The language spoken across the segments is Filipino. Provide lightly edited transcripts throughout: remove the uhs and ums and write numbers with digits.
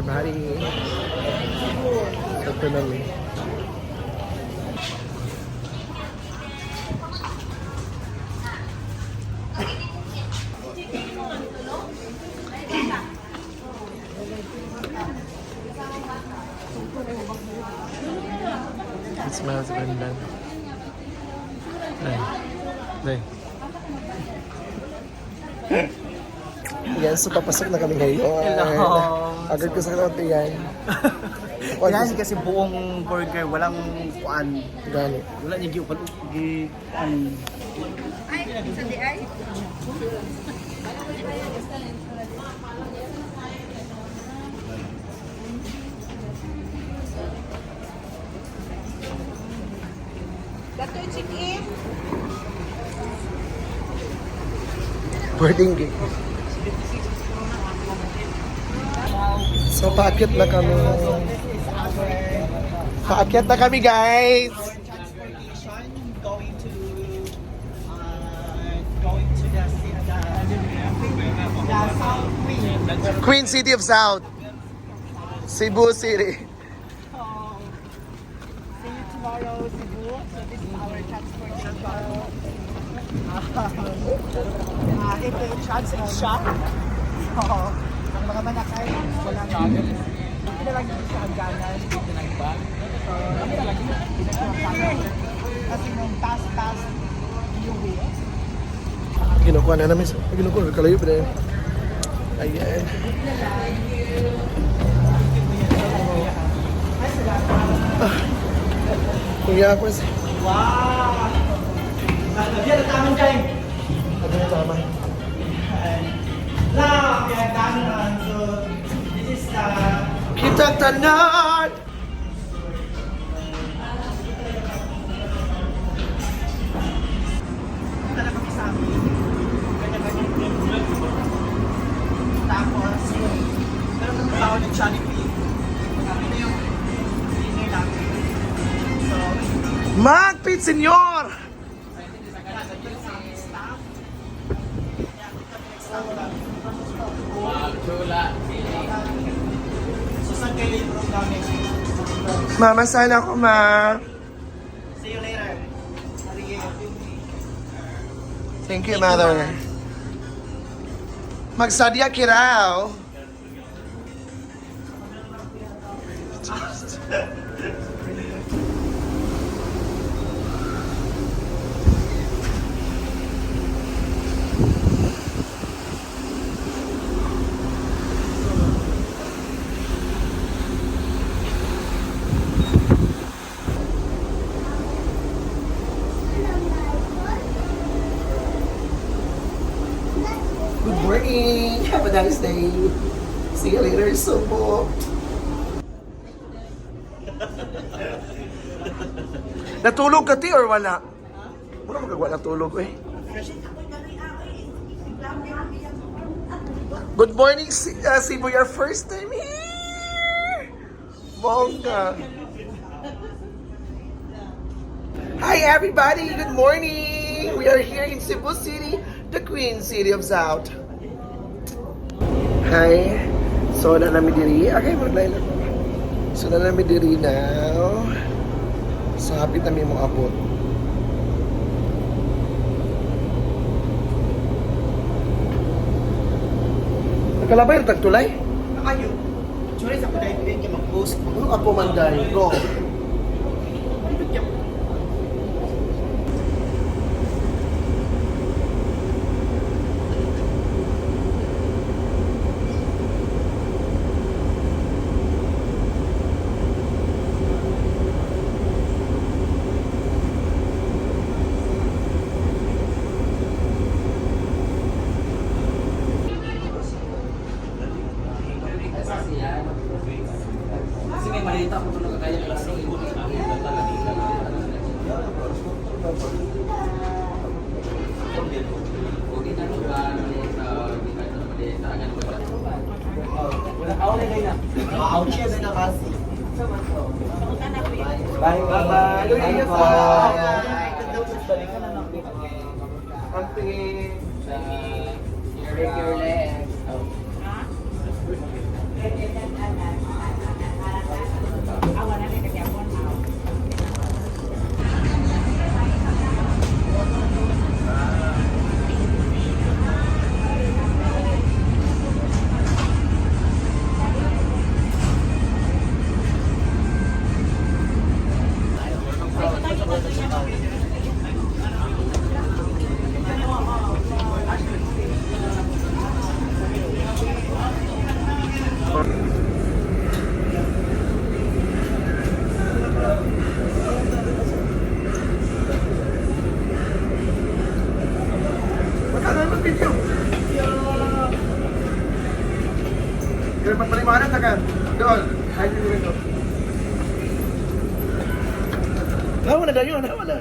everybody. Ito namin. It's my husband dan. Day. Yan, so papasok na kami ngayon. Hello. Agad ko sa kanto yan. Yan kasi buong burger, walang kuan. Gani. Wala niya giupan. Ay, sa di ay. Dato chicken. Boarding gate. So, paakyat na kami. Paakyat na kami, guys! Going to the Queen City of South. Cebu City. See you tomorrow, Cebu. So this is our transportation. Ito yung transit shop. So, ang mga manakay, wala na. Hindi na lang yung sa hangganan. Hindi na lang ba? So, kami na lang yung pinagpapagay. Kasi nung task yung way. Kinukuha na namin. Kinukuha. Kalayo pa na yun. Ayan. Kuya ako sa... Wow! Yan ang tamang time. Ano na tama? Now, yan ang so this is the Kita tanan! talaga kami sa amin. Kanya-kanya. Tapos, meron ng tawag ng Jollibee. Ito yung dinner natin. So, Magpit, senyor! so saan kayo yung room namin? Mama, sana ako, ma. See you later. Sige. Thank you, mother. Magsadya kiraw. Good morning. Have a nice day. See you later, Subo. Natulog ka, ti, or wala? Wala magagawa natulog, eh. Good morning, Cebu. Your first time here. Bongga. Hi, everybody. Good morning. We are here in Cebu City, the Queen City of South. Hi. So, na namin diri. Okay, mag-line ako. So, na namin diri now. So, happy kami mo abot. Nagkalabay yung tagtulay? Nakayo. Choice ako dahil din kayo mag-post. Ano apo man dahil? Go. Kasi may malita ko na kaya ng lasing. Bye bye. Bye Auntie. Break your legs. Magkano naman video? Pero pagpalimanan na ka. Doon. Ay, dito rin. Hawa na dayon, hawa na.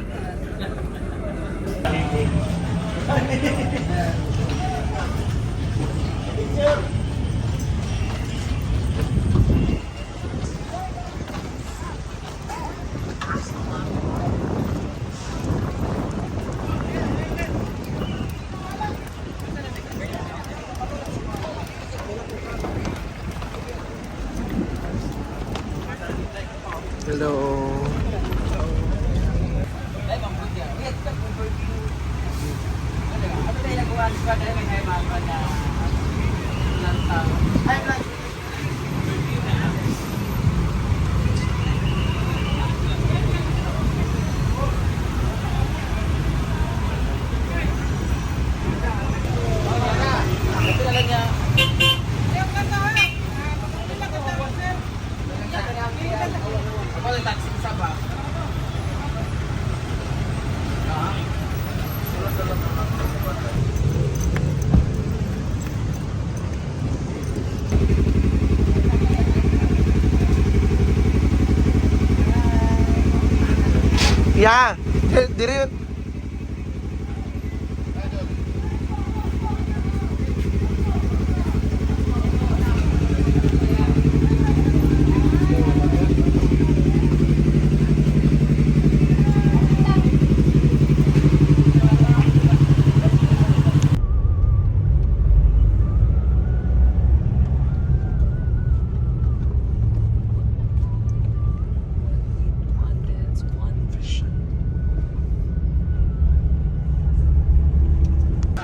Hello. Ya, diri.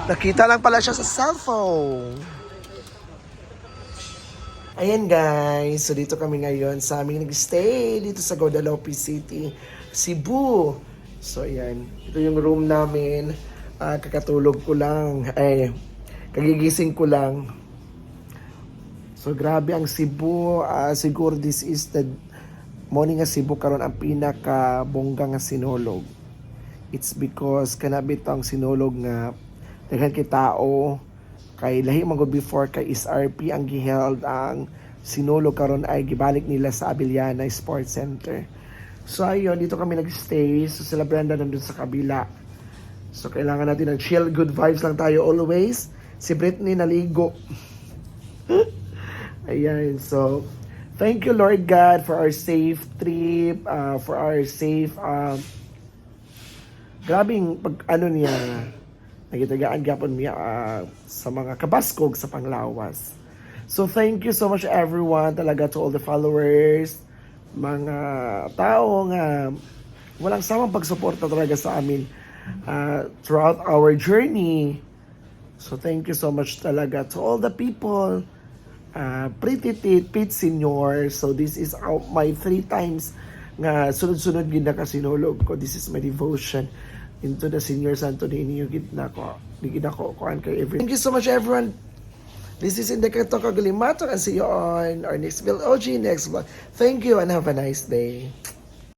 Nakita lang pala siya sa cellphone. Ayan guys, so dito kami ngayon sa aming nag-stay dito sa Guadalupe City, Cebu. So ayan, ito yung room namin. Kakatulog ko lang, kagigising ko lang. So grabe ang Cebu, siguro this is the morning nga Cebu karon ang pinaka bongga nga sinolog. It's because kanabit ang sinolog nga daghan kay tao kay lahi man gud before kay SRP ang giheld ang sinulog karon ay gibalik nila sa Abiliana Sports Center. So ayun, dito kami nagstay. So sila Brenda nandun sa kabila. So kailangan natin ng chill, good vibes lang tayo always. Si Britney naligo. Ayan, so thank you Lord God for our safe trip, for our safe grabing pag ano niya nagitagaan gyapon niya sa mga kabaskog sa Panglawas. So thank you so much everyone talaga to all the followers, mga tao nga walang sawang pagsuporta talaga sa amin throughout our journey. So thank you so much talaga to all the people, Pretty Tit, Pete Senior. So this is my 3 times nga sunod-sunod gid na kasinulog ko. This is my devotion into the Senior Santo Niño gid na ko. Gid ako kuan kay every. Thank you so much everyone. This is Indekato Kagalimato and see you on our next vlog. Next vlog. Thank you and have a nice day.